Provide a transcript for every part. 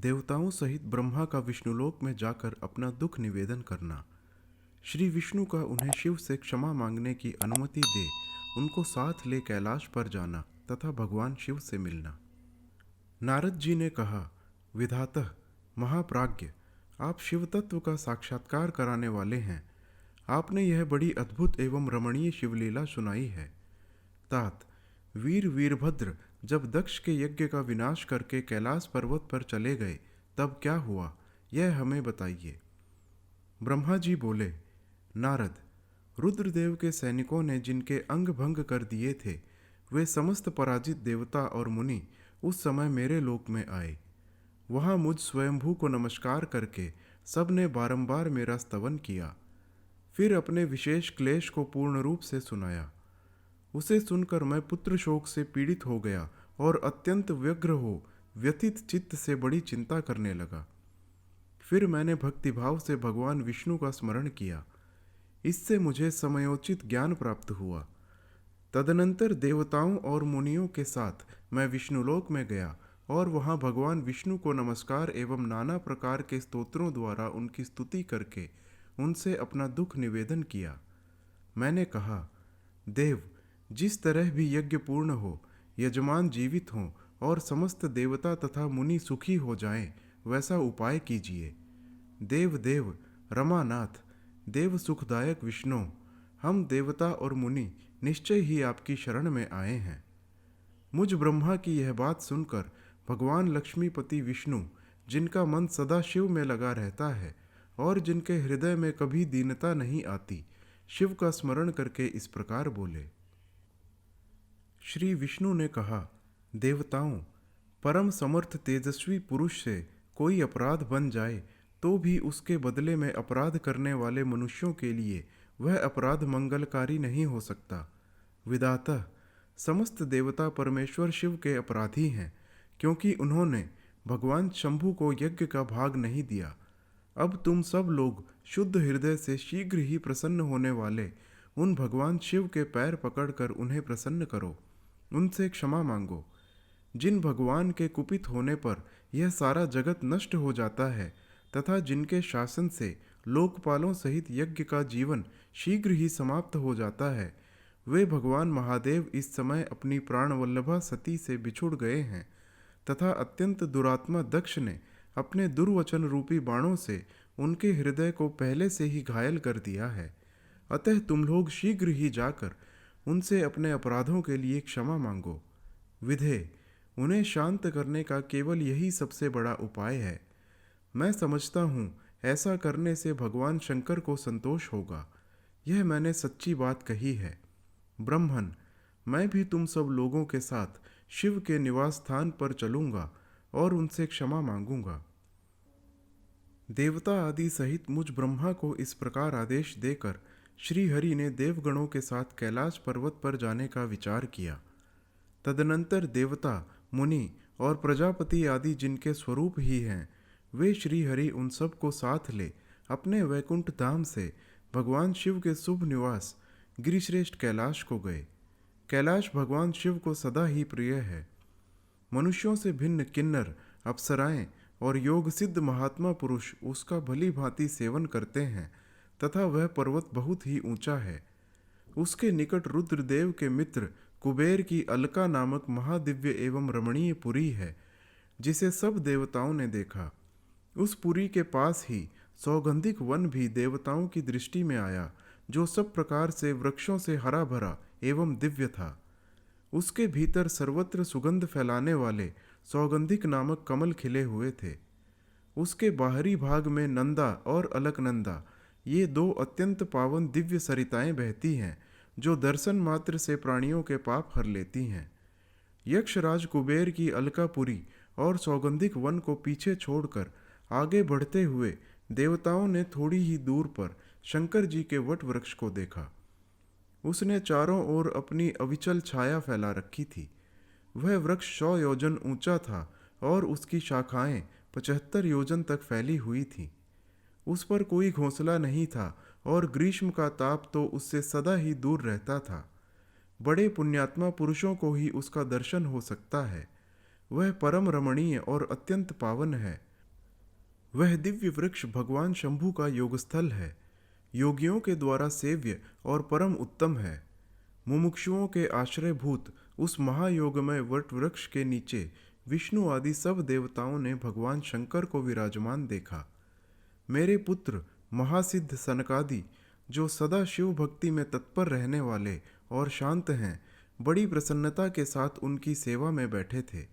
देवताओं सहित ब्रह्मा का विष्णुलोक में जाकर अपना दुख निवेदन करना। श्री विष्णु का उन्हें शिव से क्षमा मांगने की अनुमति दे उनको साथ ले कैलाश पर जाना तथा भगवान शिव से मिलना। नारद जी ने कहा, विधातः महाप्राज्ञ, आप शिव तत्व का साक्षात्कार कराने वाले हैं। आपने यह बड़ी अद्भुत एवं रमणीय शिवलीला सुनाई है। तात, वीर वीरभद्र जब दक्ष के यज्ञ का विनाश करके कैलाश पर्वत पर चले गए तब क्या हुआ, यह हमें बताइए। ब्रह्मा जी बोले, नारद, रुद्रदेव के सैनिकों ने जिनके अंग भंग कर दिए थे, वे समस्त पराजित देवता और मुनि उस समय मेरे लोक में आए। वहाँ मुझ स्वयंभू को नमस्कार करके सब ने बारंबार मेरा स्तवन किया, फिर अपने विशेष क्लेश को पूर्ण रूप से सुनाया। उसे सुनकर मैं पुत्र शोक से पीड़ित हो गया और अत्यंत व्यग्र हो व्यथित चित्त से बड़ी चिंता करने लगा। फिर मैंने भक्तिभाव से भगवान विष्णु का स्मरण किया। इससे मुझे समयोचित ज्ञान प्राप्त हुआ। तदनंतर देवताओं और मुनियों के साथ मैं विष्णुलोक में गया और वहाँ भगवान विष्णु को नमस्कार एवं नाना प्रकार के स्तोत्रों द्वारा उनकी स्तुति करके उनसे अपना दुख निवेदन किया। मैंने कहा, देव, जिस तरह भी यज्ञ पूर्ण हो, यजमान जीवित हों और समस्त देवता तथा मुनि सुखी हो जाएं, वैसा उपाय कीजिए। देव देव रमानाथ, देव सुखदायक विष्णु, हम देवता और मुनि निश्चय ही आपकी शरण में आए हैं। मुझ ब्रह्मा की यह बात सुनकर भगवान लक्ष्मीपति विष्णु, जिनका मन सदा शिव में लगा रहता है और जिनके हृदय में कभी दीनता नहीं आती, शिव का स्मरण करके इस प्रकार बोले। श्री विष्णु ने कहा, देवताओं, परम समर्थ तेजस्वी पुरुष से कोई अपराध बन जाए तो भी उसके बदले में अपराध करने वाले मनुष्यों के लिए वह अपराध मंगलकारी नहीं हो सकता। विधातः समस्त देवता परमेश्वर शिव के अपराधी हैं, क्योंकि उन्होंने भगवान शंभु को यज्ञ का भाग नहीं दिया। अब तुम सब लोग शुद्ध हृदय से शीघ्र ही प्रसन्न होने वाले उन भगवान शिव के पैर पकड़कर उन्हें प्रसन्न करो, उनसे क्षमा मांगो। जिन भगवान के कुपित होने पर यह सारा जगत नष्ट हो जाता है तथा जिनके शासन से लोकपालों सहित यज्ञ का जीवन शीघ्र ही समाप्त हो जाता है, वे भगवान महादेव इस समय अपनी प्राणवल्लभा सती से बिछुड़ गए हैं तथा अत्यंत दुरात्मा दक्ष ने अपने दुर्वचन रूपी बाणों से उनके हृदय को पहले से ही घायल कर दिया है। अतः तुम लोग शीघ्र ही जाकर उनसे अपने अपराधों के लिए क्षमा मांगो। विधे, उन्हें शांत करने का केवल यही सबसे बड़ा उपाय है। मैं समझता हूँ ऐसा करने से भगवान शंकर को संतोष होगा। यह मैंने सच्ची बात कही है। ब्रह्मन, मैं भी तुम सब लोगों के साथ शिव के निवास स्थान पर चलूंगा और उनसे क्षमा मांगूंगा। देवता आदि सहित मुझ ब्रह्मा को इस प्रकार आदेश देकर श्री हरि ने देवगणों के साथ कैलाश पर्वत पर जाने का विचार किया। तदनंतर देवता, मुनि और प्रजापति आदि जिनके स्वरूप ही हैं, वे श्री हरि उन सब को साथ ले अपने वैकुंठ धाम से भगवान शिव के शुभ निवास गिरिश्रेष्ठ कैलाश को गए। कैलाश भगवान शिव को सदा ही प्रिय है। मनुष्यों से भिन्न किन्नर, अप्सराएं और योग सिद्ध महात्मा पुरुष उसका भली भांति सेवन करते हैं तथा वह पर्वत बहुत ही ऊंचा है। उसके निकट रुद्रदेव के मित्र कुबेर की अलका नामक महादिव्य एवं रमणीय पुरी है, जिसे सब देवताओं ने देखा। उस पुरी के पास ही सौगंधिक वन भी देवताओं की दृष्टि में आया, जो सब प्रकार से वृक्षों से हरा भरा एवं दिव्य था। उसके भीतर सर्वत्र सुगंध फैलाने वाले सौगंधिक नामक कमल खिले हुए थे। उसके बाहरी भाग में नंदा और अलकनंदा, ये दो अत्यंत पावन दिव्य सरिताएं बहती हैं, जो दर्शन मात्र से प्राणियों के पाप हर लेती हैं। यक्षराज कुबेर की अलकापुरी और सौगंधिक वन को पीछे छोड़कर आगे बढ़ते हुए देवताओं ने थोड़ी ही दूर पर शंकर जी के वट वृक्ष को देखा। उसने चारों ओर अपनी अविचल छाया फैला रखी थी। वह वृक्ष 100 योजन ऊंचा था और उसकी शाखाएं 75 योजन तक फैली हुई थीं। उस पर कोई घोंसला नहीं था और ग्रीष्म का ताप तो उससे सदा ही दूर रहता था। बड़े पुण्यात्मा पुरुषों को ही उसका दर्शन हो सकता है। वह परम रमणीय और अत्यंत पावन है। वह दिव्य वृक्ष भगवान शंभु का योगस्थल है, योगियों के द्वारा सेव्य और परम उत्तम है। मुमुक्षुओं के आश्रयभूत उस महायोगमय वट वृक्ष के नीचे विष्णु आदि सब देवताओं ने भगवान शंकर को विराजमान देखा। मेरे पुत्र महासिद्ध सनकादि, जो सदा शिव भक्ति में तत्पर रहने वाले और शांत हैं, बड़ी प्रसन्नता के साथ उनकी सेवा में बैठे थे।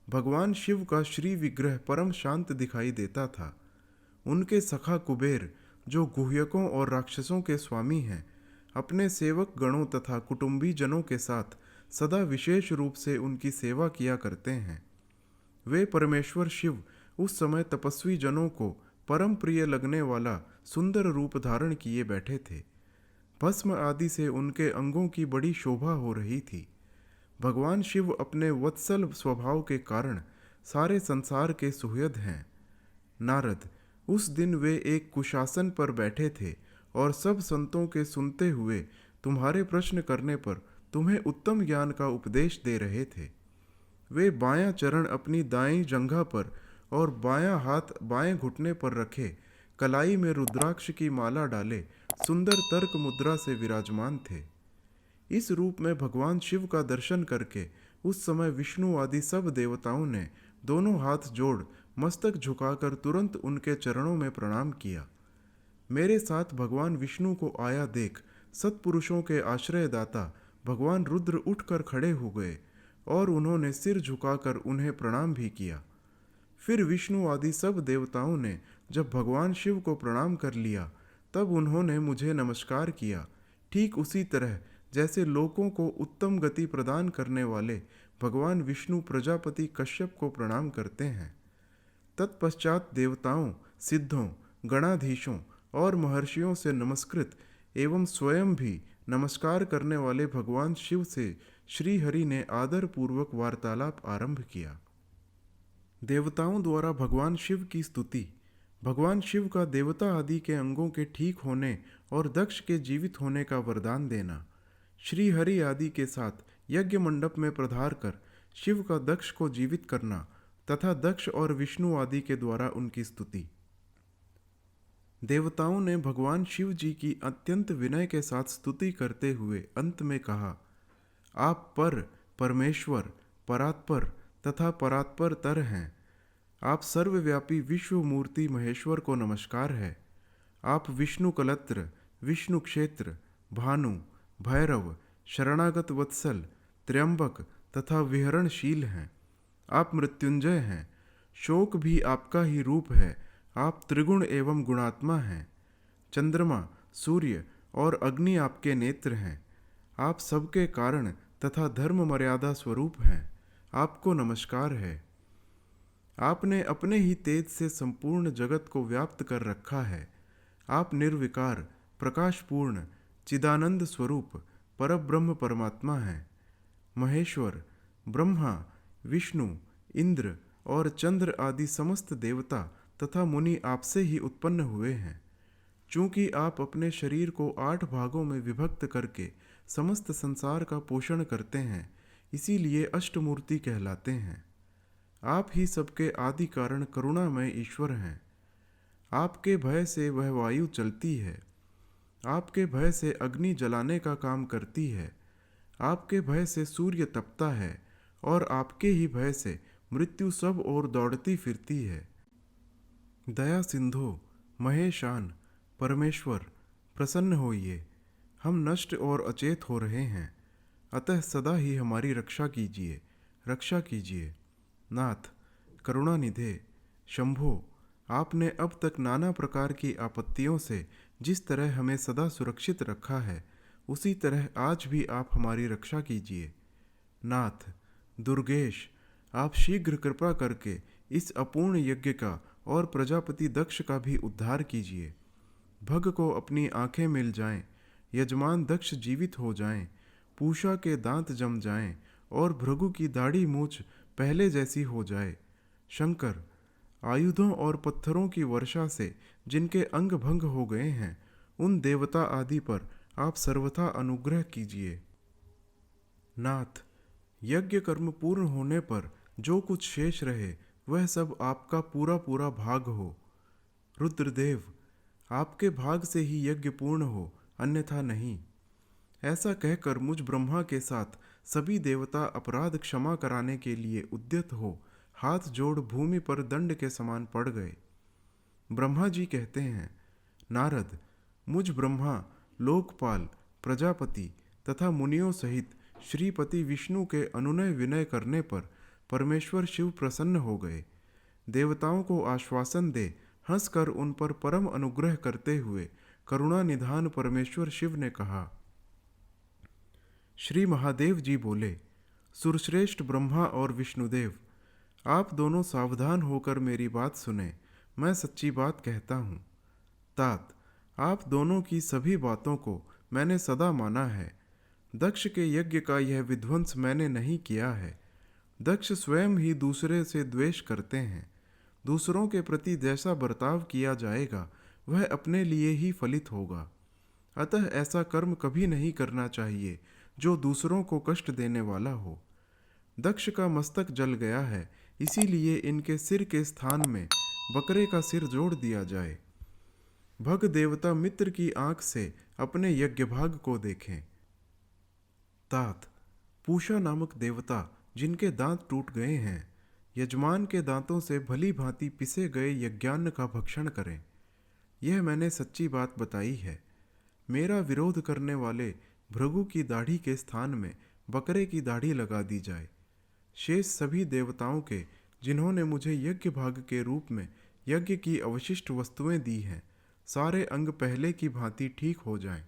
भगवान शिव का श्री विग्रह परम शांत दिखाई देता था। उनके सखा कुबेर, जो गुह्यकों और राक्षसों के स्वामी हैं, अपने सेवक गणों तथा कुटुंबी जनों के साथ सदा विशेष रूप से उनकी सेवा किया करते हैं। वे परमेश्वर शिव उस समय तपस्वी जनों को परम प्रिय लगने वाला सुंदर रूप धारण किए बैठे थे। भस्म आदि से उनके अंगों की बड़ी शोभा हो रही थी। भगवान शिव अपने वत्सल स्वभाव के कारण सारे संसार के सुहृद हैं। नारद, उस दिन वे एक कुशासन पर बैठे थे और सब संतों के सुनते हुए तुम्हारे प्रश्न करने पर तुम्हें उत्तम ज्ञान का उपदेश दे रहे थे। वे बायां चरण अपनी दाईं जंघा पर और बायां हाथ बाएं घुटने पर रखे कलाई में रुद्राक्ष की माला डाले सुंदर तर्क मुद्रा से विराजमान थे। इस रूप में भगवान शिव का दर्शन करके उस समय विष्णु आदि सब देवताओं ने दोनों हाथ जोड़ मस्तक झुकाकर तुरंत उनके चरणों में प्रणाम किया। मेरे साथ भगवान विष्णु को आया देख सत्पुरुषों के आश्रयदाता भगवान रुद्र उठकर खड़े हो गए और उन्होंने सिर झुकाकर उन्हें प्रणाम भी किया। फिर विष्णु आदि सब देवताओं ने जब भगवान शिव को प्रणाम कर लिया, तब उन्होंने मुझे नमस्कार किया, ठीक उसी तरह जैसे लोगों को उत्तम गति प्रदान करने वाले भगवान विष्णु प्रजापति कश्यप को प्रणाम करते हैं। तत्पश्चात देवताओं, सिद्धों, गणाधीशों और महर्षियों से नमस्कृत एवं स्वयं भी नमस्कार करने वाले भगवान शिव से श्री हरि ने आदर पूर्वक वार्तालाप आरंभ किया। देवताओं द्वारा भगवान शिव की स्तुति। भगवान शिव का देवता आदि के अंगों के ठीक होने और दक्ष के जीवित होने का वरदान देना। श्री हरि आदि के साथ यज्ञ मंडप में पधार कर शिव का दक्ष को जीवित करना तथा दक्ष और विष्णु आदि के द्वारा उनकी स्तुति। देवताओं ने भगवान शिव जी की अत्यंत विनय के साथ स्तुति करते हुए अंत में कहा, आप पर, परमेश्वर, परात्पर तथा परात्पर तर हैं। आप सर्वव्यापी विश्व मूर्ति महेश्वर को नमस्कार है। आप विष्णु कलत्र, विष्णु क्षेत्र, भानु, भैरव, शरणागत वत्सल, त्र्यंबक तथा विहरणशील हैं। आप मृत्युंजय हैं। शोक भी आपका ही रूप है। आप त्रिगुण एवं गुणात्मा हैं। चंद्रमा, सूर्य और अग्नि आपके नेत्र हैं। आप सबके कारण तथा धर्म मर्यादा स्वरूप हैं। आपको नमस्कार है। आपने अपने ही तेज से संपूर्ण जगत को व्याप्त कर रखा है। आप निर्विकार, प्रकाशपूर्ण, चिदानंद स्वरूप परब्रह्म परमात्मा हैं। महेश्वर, ब्रह्मा, विष्णु, इंद्र और चंद्र आदि समस्त देवता तथा मुनि आपसे ही उत्पन्न हुए हैं। चूंकि आप अपने शरीर को 8 भागों में विभक्त करके समस्त संसार का पोषण करते हैं, इसीलिए अष्टमूर्ति कहलाते हैं। आप ही सबके आदि कारण करुणामय ईश्वर हैं। आपके भय से वह वायु चलती है। आपके भय से अग्नि जलाने का काम करती है। आपके भय से सूर्य तपता है और आपके ही भय से मृत्यु सब ओर दौड़ती फिरती है। दया सिंधु, महेशान, परमेश्वर, प्रसन्न होइए। हम नष्ट और अचेत हो रहे हैं, अतः सदा ही हमारी रक्षा कीजिए, रक्षा कीजिए। नाथ, करुणानिधे, शंभो, आपने अब तक नाना प्रकार की आपत्तियों से जिस तरह हमें सदा सुरक्षित रखा है, उसी तरह आज भी आप हमारी रक्षा कीजिए। नाथ, दुर्गेश, आप शीघ्र कृपा करके इस अपूर्ण यज्ञ का और प्रजापति दक्ष का भी उद्धार कीजिए। भग को अपनी आंखें मिल जाएं, यजमान दक्ष जीवित हो जाएं, पूषा के दांत जम जाएं और भृगु की दाढ़ी मूछ पहले जैसी हो जाए। शंकर, आयुधों और पत्थरों की वर्षा से जिनके अंग भंग हो गए हैं, उन देवता आदि पर आप सर्वथा अनुग्रह कीजिए। नाथ, यज्ञ कर्म पूर्ण होने पर जो कुछ शेष रहे, वह सब आपका पूरा पूरा भाग हो। रुद्रदेव, आपके भाग से ही यज्ञ पूर्ण हो, अन्यथा नहीं। ऐसा कहकर मुझ ब्रह्मा के साथ सभी देवता अपराध क्षमा कराने के लिए उद्यत हो हाथ जोड़ भूमि पर दंड के समान पड़ गए। ब्रह्मा जी कहते हैं, नारद, मुझ ब्रह्मा, लोकपाल, प्रजापति तथा मुनियों सहित श्रीपति विष्णु के अनुनय विनय करने पर परमेश्वर शिव प्रसन्न हो गए। देवताओं को आश्वासन दे हंसकर उन पर परम अनुग्रह करते हुए करुणा निधान परमेश्वर शिव ने कहा। श्री महादेव जी बोले, सुरश्रेष्ठ ब्रह्मा और विष्णुदेव, आप दोनों सावधान होकर मेरी बात सुने। मैं सच्ची बात कहता हूँ। तात, आप दोनों की सभी बातों को मैंने सदा माना है। दक्ष के यज्ञ का यह विध्वंस मैंने नहीं किया है। दक्ष स्वयं ही दूसरे से द्वेष करते हैं। दूसरों के प्रति जैसा बर्ताव किया जाएगा वह अपने लिए ही फलित होगा। अतः ऐसा कर्म कभी नहीं करना चाहिए जो दूसरों को कष्ट देने वाला हो। दक्ष का मस्तक जल गया है, इसीलिए इनके सिर के स्थान में बकरे का सिर जोड़ दिया जाए। भग देवता मित्र की आंख से अपने यज्ञ भाग को देखें। तात, पूषा नामक देवता जिनके दांत टूट गए हैं, यजमान के दांतों से भली भांति पिसे गए यज्ञान्न का भक्षण करें। यह मैंने सच्ची बात बताई है। मेरा विरोध करने वाले भृगु की दाढ़ी के स्थान में बकरे की दाढ़ी लगा दी जाए। शेष सभी देवताओं के जिन्होंने मुझे यज्ञ भाग के रूप में यज्ञ की अवशिष्ट वस्तुएं दी हैं, सारे अंग पहले की भांति ठीक हो जाएं।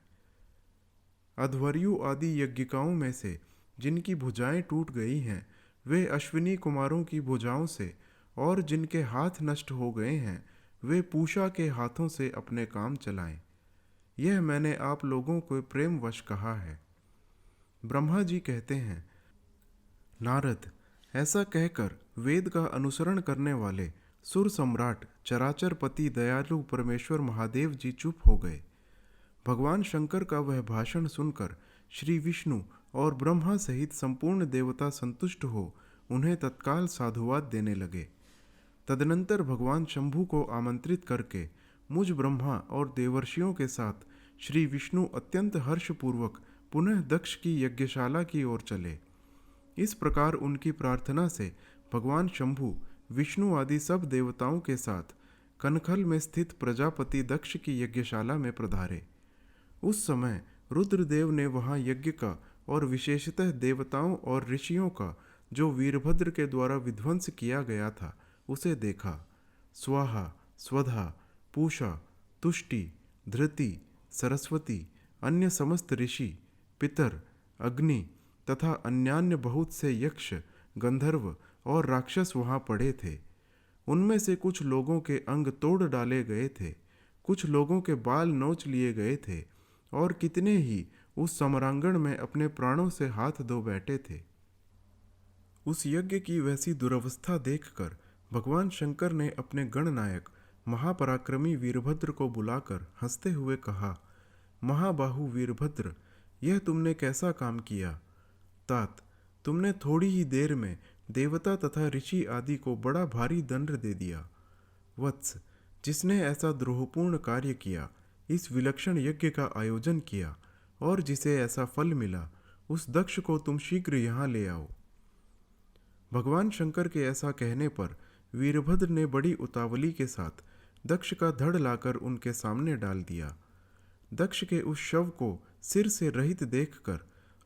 अध्वर्यु आदि यज्ञिकाओं में से जिनकी भुजाएं टूट गई हैं, वे अश्विनी कुमारों की भुजाओं से, और जिनके हाथ नष्ट हो गए हैं वे पूषा के हाथों से अपने काम चलाएं। यह मैंने आप लोगों को प्रेमवश कहा है। ब्रह्मा जी कहते हैं, नारद, ऐसा कहकर वेद का अनुसरण करने वाले सुर सम्राट चराचर पति दयालु परमेश्वर महादेव जी चुप हो गए। भगवान शंकर का वह भाषण सुनकर श्री विष्णु और ब्रह्मा सहित संपूर्ण देवता संतुष्ट हो उन्हें तत्काल साधुवाद देने लगे। तदनंतर भगवान शंभु को आमंत्रित करके मुझ ब्रह्मा और देवर्षियों के साथ श्री विष्णु अत्यंत हर्षपूर्वक पुनः दक्ष की यज्ञशाला की ओर चले। इस प्रकार उनकी प्रार्थना से भगवान शंभु विष्णु आदि सब देवताओं के साथ कनखल में स्थित प्रजापति दक्ष की यज्ञशाला में पधारे। उस समय रुद्रदेव ने वहां यज्ञ का और विशेषतः देवताओं और ऋषियों का जो वीरभद्र के द्वारा विध्वंस किया गया था उसे देखा। स्वाहा, स्वधा, पूषा, तुष्टि, धृति, सरस्वती, अन्य समस्त ऋषि, पितर, अग्नि तथा अन्यान्य बहुत से यक्ष, गंधर्व और राक्षस वहां पड़े थे। उनमें से कुछ लोगों के अंग तोड़ डाले गए थे, कुछ लोगों के बाल नोच लिए गए थे और कितने ही उस समरांगण में अपने प्राणों से हाथ धो बैठे थे। उस यज्ञ की वैसी दुरवस्था देखकर भगवान शंकर ने अपने गणनायक महापराक्रमी वीरभद्र को बुलाकर हंसते हुए कहा, महाबाहु वीरभद्र, यह तुमने कैसा काम किया। तात, तुमने थोड़ी ही देर में देवता तथा ऋषि आदि को बड़ा भारी दंड दे दिया। वत्स, जिसने ऐसा द्रोहपूर्ण कार्य किया, इस विलक्षण यज्ञ का आयोजन किया और जिसे ऐसा फल मिला, उस दक्ष को तुम शीघ्र यहाँ ले आओ। भगवान शंकर के ऐसा कहने पर वीरभद्र ने बड़ी उतावली के साथ दक्ष का धड़ लाकर उनके सामने डाल दिया। दक्ष के उस शव को सिर से रहित देखकर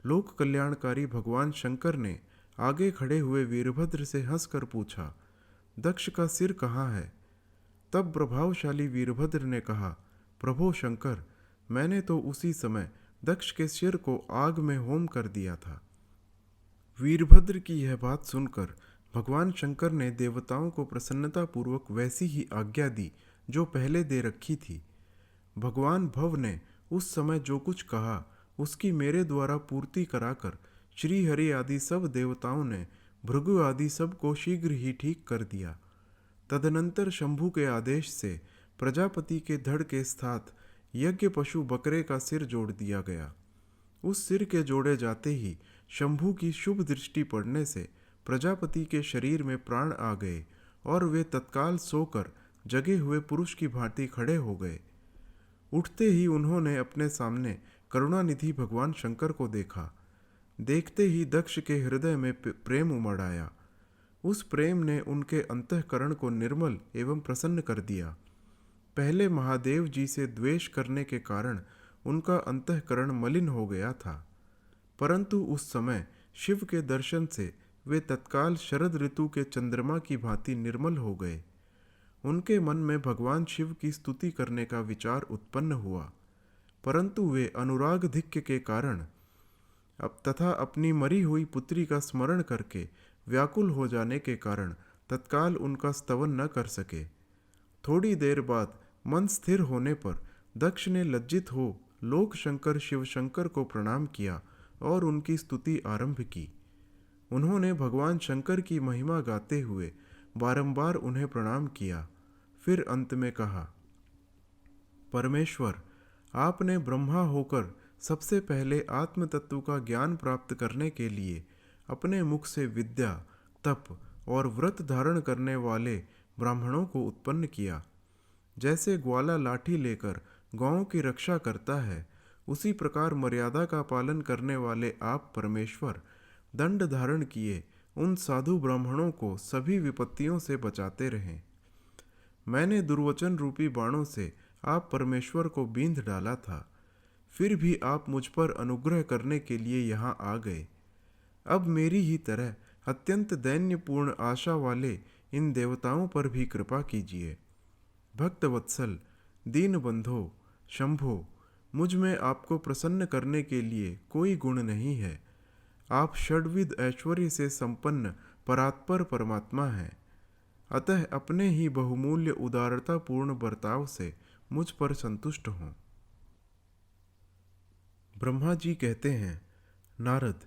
लोक कल्याणकारी भगवान शंकर ने आगे खड़े हुए वीरभद्र से हंसकर पूछा, दक्ष का सिर कहाँ है। तब प्रभावशाली वीरभद्र ने कहा, प्रभो शंकर, मैंने तो उसी समय दक्ष के सिर को आग में होम कर दिया था। वीरभद्र की यह बात सुनकर भगवान शंकर ने देवताओं को प्रसन्नतापूर्वक वैसी ही आज्ञा दी जो पहले दे रखी थी। भगवान भव ने उस समय जो कुछ कहा उसकी मेरे द्वारा पूर्ति कराकर श्री हरि आदि सब देवताओं ने भृगु आदि सब को शीघ्र ही ठीक कर दिया। तदनंतर शंभु के आदेश से प्रजापति के धड़ के साथ यज्ञ पशु बकरे का सिर जोड़ दिया गया। उस सिर के जोड़े जाते ही शंभु की शुभ दृष्टि पड़ने से प्रजापति के शरीर में प्राण आ गए और वे तत्काल सोकर जगे हुए पुरुष की भांति खड़े हो गए। उठते ही उन्होंने अपने सामने करुणानिधि भगवान शंकर को देखा। देखते ही दक्ष के हृदय में प्रेम उमड़ आया। उस प्रेम ने उनके अंतःकरण को निर्मल एवं प्रसन्न कर दिया। पहले महादेव जी से द्वेष करने के कारण उनका अंतःकरण मलिन हो गया था, परंतु उस समय शिव के दर्शन से वे तत्काल शरद ऋतु के चंद्रमा की भांति निर्मल हो गए। उनके मन में भगवान शिव की स्तुति करने का विचार उत्पन्न हुआ, परंतु वे अनुरागधिक्य के कारण तथा अपनी मरी हुई पुत्री का स्मरण करके व्याकुल हो जाने के कारण तत्काल उनका स्तवन न कर सके। थोड़ी देर बाद मन स्थिर होने पर दक्ष ने लज्जित हो लोक शंकर शिव शंकर को प्रणाम किया और उनकी स्तुति आरंभ की। उन्होंने भगवान शंकर की महिमा गाते हुए बारंबार उन्हें प्रणाम किया। फिर अंत में कहा, परमेश्वर, आपने ब्रह्मा होकर सबसे पहले आत्म तत्व का ज्ञान प्राप्त करने के लिए अपने मुख से विद्या, तप और व्रत धारण करने वाले ब्राह्मणों को उत्पन्न किया। जैसे ग्वाला लाठी लेकर गौओं की रक्षा करता है, उसी प्रकार मर्यादा का पालन करने वाले आप परमेश्वर दंड धारण किए उन साधु ब्राह्मणों को सभी विपत्तियों से बचाते रहें। मैंने दुर्वचन रूपी बाणों से आप परमेश्वर को बींध डाला था, फिर भी आप मुझ पर अनुग्रह करने के लिए यहाँ आ गए। अब मेरी ही तरह अत्यंत दैन्यपूर्ण आशा वाले इन देवताओं पर भी कृपा कीजिए। भक्तवत्सल, दीनबंधो, शंभो, मुझ में आपको प्रसन्न करने के लिए कोई गुण नहीं है। आप षड्विध ऐश्वर्य से संपन्न परात्पर परमात्मा हैं, अतः अपने ही बहुमूल्य उदारतापूर्ण बर्ताव से मुझ पर संतुष्ट हों। ब्रह्मा जी कहते हैं, नारद,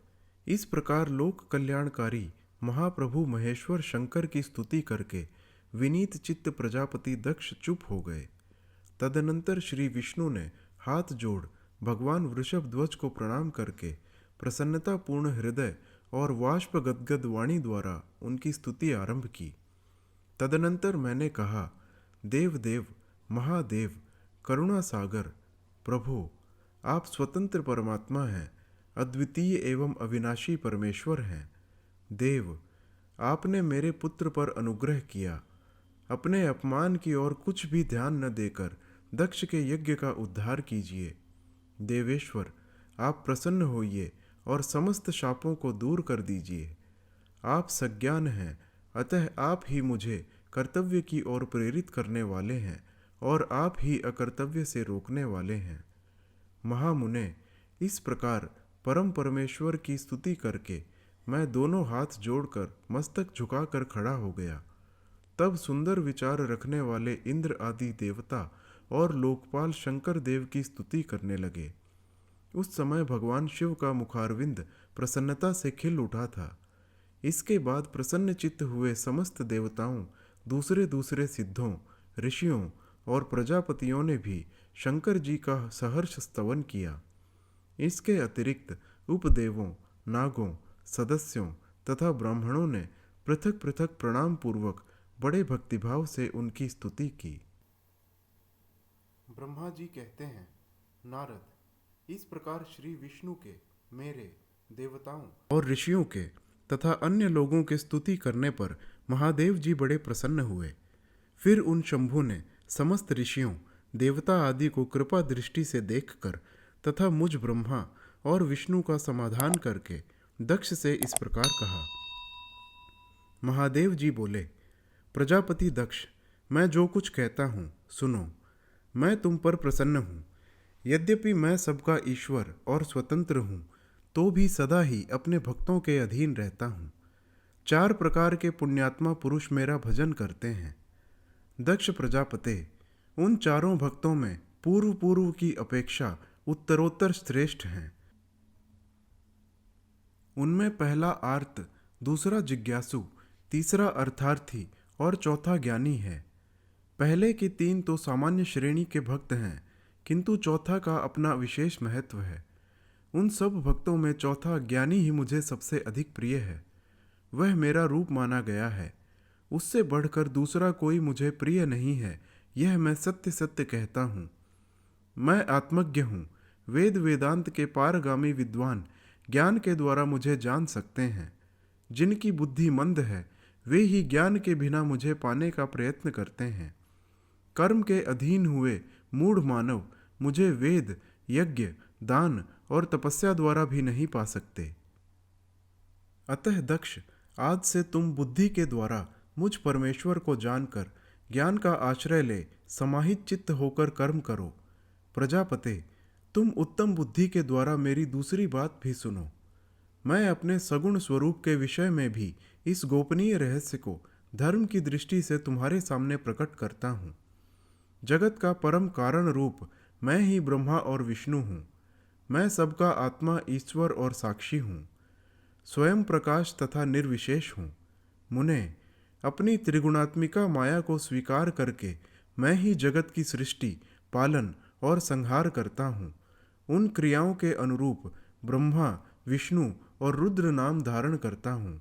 इस प्रकार लोक कल्याणकारी महाप्रभु महेश्वर शंकर की स्तुति करके विनीत चित्त प्रजापति दक्ष चुप हो गए। तदनंतर श्री विष्णु ने हाथ जोड़ भगवान वृषभ ध्वज को प्रणाम करके प्रसन्नतापूर्ण हृदय और वाष्प गदगद वाणी द्वारा उनकी स्तुति आरंभ की। तदनंतर मैंने कहा, देव देव, महादेव, करुणा सागर, प्रभु, आप स्वतंत्र परमात्मा हैं, अद्वितीय एवं अविनाशी परमेश्वर हैं। देव, आपने मेरे पुत्र पर अनुग्रह किया। अपने अपमान की ओर कुछ भी ध्यान न देकर दक्ष के यज्ञ का उद्धार कीजिए। देवेश्वर, आप प्रसन्न होइए और समस्त शापों को दूर कर दीजिए। आप सज्ञान हैं, अतः आप ही मुझे कर्तव्य की ओर प्रेरित करने वाले हैं और आप ही अकर्तव्य से रोकने वाले हैं। महामुने, इस प्रकार परम परमेश्वर की स्तुति करके मैं दोनों हाथ जोड़कर मस्तक झुकाकर खड़ा हो गया। तब सुंदर विचार रखने वाले इंद्र आदि देवता और लोकपाल शंकर देव की स्तुति करने लगे। उस समय भगवान शिव का मुखारविंद प्रसन्नता से खिल उठा था। इसके बाद प्रसन्न चित्त हुए समस्त देवताओं, दूसरे दूसरे सिद्धों, ऋषियों और प्रजापतियों ने भी शंकर जी का सहर्ष स्तवन किया। इसके अतिरिक्त उपदेवों, नागों, सदस्यों तथा ब्राह्मणों ने पृथक पृथक प्रणाम पूर्वक बड़े भक्तिभाव से उनकी स्तुति की। ब्रह्मा जी कहते हैं, नारद, इस प्रकार श्री विष्णु के, मेरे, देवताओं और ऋषियों के तथा अन्य लोगों के स्तुति करने पर महादेव जी बड़े प्रसन्न हुए। फिर उन शंभु ने समस्त ऋषियों, देवता आदि को कृपा दृष्टि से देखकर तथा मुझ ब्रह्मा और विष्णु का समाधान करके दक्ष से इस प्रकार कहा। महादेव जी बोले, प्रजापति दक्ष, मैं जो कुछ कहता हूँ सुनो। मैं तुम पर प्रसन्न हूँ। यद्यपि मैं सबका ईश्वर और स्वतंत्र हूँ, तो भी सदा ही अपने भक्तों के अधीन रहता हूँ। 4 प्रकार के पुण्यात्मा पुरुष मेरा भजन करते हैं। दक्ष प्रजापते, उन चारों भक्तों में पूर्व पूर्व की अपेक्षा उत्तरोत्तर श्रेष्ठ हैं। उनमें पहला आर्त, दूसरा जिज्ञासु, तीसरा अर्थार्थी और चौथा ज्ञानी है। पहले के 3 तो सामान्य श्रेणी के भक्त हैं, किंतु चौथा का अपना विशेष महत्व है। उन सब भक्तों में चौथा ज्ञानी ही मुझे सबसे अधिक प्रिय है। वह मेरा रूप माना गया है। उससे बढ़कर दूसरा कोई मुझे प्रिय नहीं है, यह मैं सत्य सत्य कहता हूँ। मैं आत्मज्ञ हूँ। वेद वेदांत के पारगामी विद्वान ज्ञान के द्वारा मुझे जान सकते हैं। जिनकी बुद्धि मंद है वे ही ज्ञान के बिना मुझे पाने का प्रयत्न करते हैं। कर्म के अधीन हुए मूढ़ मानव मुझे वेद, यज्ञ, दान और तपस्या द्वारा भी नहीं पा सकते। अतः दक्ष, आज से तुम बुद्धि के द्वारा मुझ परमेश्वर को जानकर ज्ञान का आश्रय ले समाहित चित्त होकर कर्म करो। प्रजापते, तुम उत्तम बुद्धि के द्वारा मेरी दूसरी बात भी सुनो। मैं अपने सगुण स्वरूप के विषय में भी इस गोपनीय रहस्य को धर्म की दृष्टि से तुम्हारे सामने प्रकट करता हूँ। जगत का परम कारण रूप मैं ही ब्रह्मा और विष्णु हूँ। मैं सबका आत्मा, ईश्वर और साक्षी हूँ। स्वयं प्रकाश तथा निर्विशेष हूँ। मुने, अपनी त्रिगुणात्मिका माया को स्वीकार करके मैं ही जगत की सृष्टि, पालन और संहार करता हूँ। उन क्रियाओं के अनुरूप ब्रह्मा, विष्णु और रुद्र नाम धारण करता हूँ।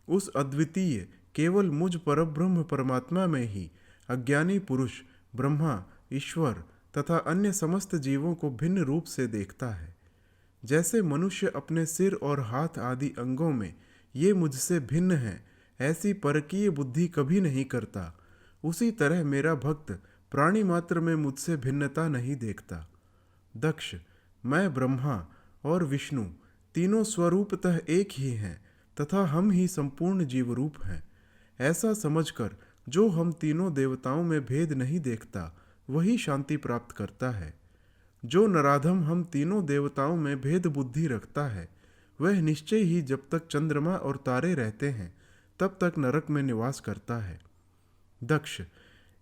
उस अद्वितीय केवल मुझ परब्रह्म परमात्मा में ही अज्ञानी पुरुष ब्रह्मा, ईश्वर तथा अन्य समस्त जीवों को भिन्न रूप से देखता है। जैसे मनुष्य अपने सिर और हाथ आदि अंगों में ये मुझसे भिन्न है ऐसी परकीय बुद्धि कभी नहीं करता, उसी तरह मेरा भक्त प्राणी मात्र में मुझसे भिन्नता नहीं देखता। दक्ष, मैं ब्रह्मा और विष्णु तीनों स्वरूपतः एक ही हैं तथा हम ही संपूर्ण जीव रूप हैं। ऐसा समझकर जो हम तीनों देवताओं में भेद नहीं देखता वही शांति प्राप्त करता है। जो नराधम हम तीनों देवताओं में भेद बुद्धि रखता है वह निश्चय ही जब तक चंद्रमा और तारे रहते हैं तब तक नरक में निवास करता है। दक्ष,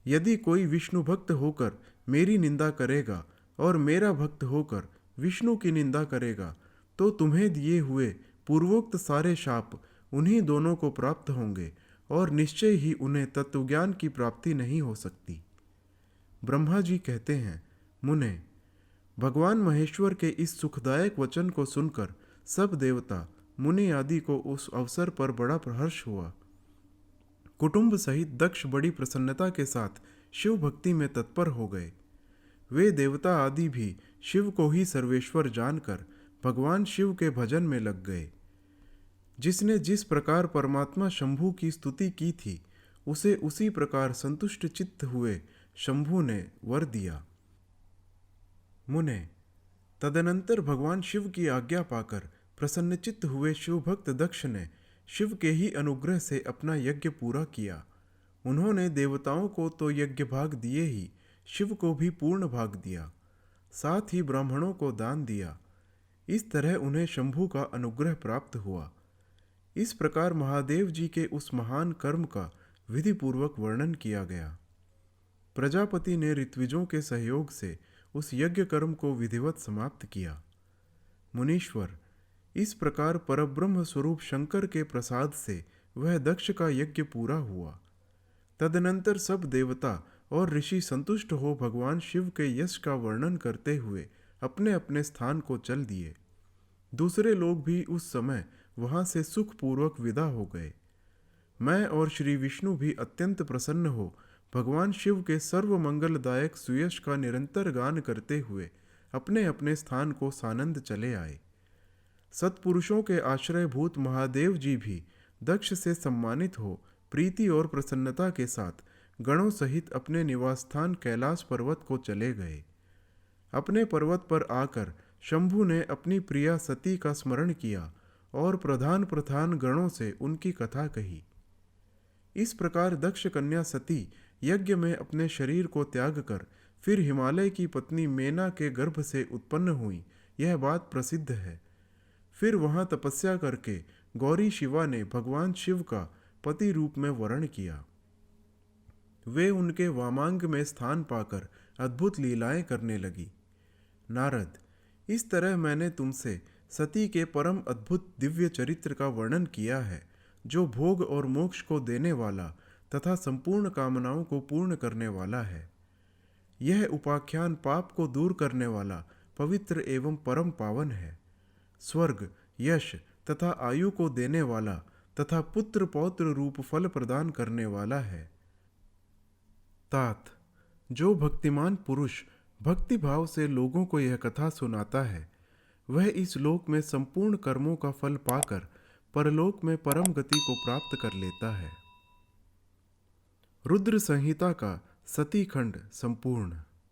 यदि कोई विष्णु भक्त होकर मेरी निंदा करेगा और मेरा भक्त होकर विष्णु की निंदा करेगा तो तुम्हें दिए हुए पूर्वोक्त सारे शाप उन्हीं दोनों को प्राप्त होंगे और निश्चय ही उन्हें तत्वज्ञान की प्राप्ति नहीं हो सकती। ब्रह्मा जी कहते हैं, मुने, भगवान महेश्वर के इस सुखदायक वचन को सुनकर सब देवता, मुनि आदि को उस अवसर पर बड़ा प्रहर्ष हुआ। कुटुंब सहित दक्ष बड़ी प्रसन्नता के साथ शिव भक्ति में तत्पर हो गए। वे देवता आदि भी शिव को ही सर्वेश्वर जानकर भगवान शिव के भजन में लग गए। जिसने जिस प्रकार परमात्मा शंभु की स्तुति की थी उसे उसी प्रकार संतुष्ट चित्त हुए शंभु ने वर दिया। मुने, तदनंतर भगवान शिव की आज्ञा पाकर प्रसन्नचित्त हुए शिवभक्त दक्ष ने शिव के ही अनुग्रह से अपना यज्ञ पूरा किया। उन्होंने देवताओं को तो यज्ञ भाग दिए ही शिव को भी पूर्ण भाग दिया, साथ ही ब्राह्मणों को दान दिया। इस तरह उन्हें शंभु का अनुग्रह प्राप्त हुआ। इस प्रकार महादेव जी के उस महान कर्म का विधिपूर्वक वर्णन किया गया। प्रजापति ने ऋत्विजों के सहयोग से उस यज्ञ कर्म को विधिवत समाप्त किया। मुनीश्वर, इस प्रकार परब्रह्म स्वरूप शंकर के प्रसाद से वह दक्ष का यज्ञ पूरा हुआ। तदनंतर सब देवता और ऋषि संतुष्ट हो भगवान शिव के यश का वर्णन करते हुए अपने अपने स्थान को चल दिए। दूसरे लोग भी उस समय वहां से सुखपूर्वक विदा हो गए। मैं और श्री विष्णु भी अत्यंत प्रसन्न हो भगवान शिव के सर्व मंगलदायक सुयश का निरंतर गान करते हुए अपने अपने स्थान को सानंद चले आए। सत्पुरुषों के आश्रयभूत महादेव जी भी दक्ष से सम्मानित हो प्रीति और प्रसन्नता के साथ गणों सहित अपने निवास स्थान कैलाश पर्वत को चले गए। अपने पर्वत पर आकर शंभु ने अपनी प्रिया सती का स्मरण किया और प्रधान प्रधान गणों से उनकी कथा कही। इस प्रकार दक्ष कन्या सती यज्ञ में अपने शरीर को त्याग कर फिर हिमालय की पत्नी मेना के गर्भ से उत्पन्न हुई, यह बात प्रसिद्ध है। फिर वहां तपस्या करके गौरी शिवा ने भगवान शिव का पति रूप में वरण किया। वे उनके वामांग में स्थान पाकर अद्भुत लीलाएं करने लगी। नारद, इस तरह मैंने तुमसे सती के परम अद्भुत दिव्य चरित्र का वर्णन किया है, जो भोग और मोक्ष को देने वाला तथा संपूर्ण कामनाओं को पूर्ण करने वाला है। यह उपाख्यान पाप को दूर करने वाला पवित्र एवं परम पावन है। स्वर्ग, यश तथा आयु को देने वाला तथा पुत्र पौत्र रूप फल प्रदान करने वाला है। तात, जो भक्तिमान पुरुष भक्ति भाव से लोगों को यह कथा सुनाता है, वह इस लोक में संपूर्ण कर्मों का फल पाकर परलोक में परम गति को प्राप्त कर लेता है। रुद्र संहिता का सती खंड संपूर्ण।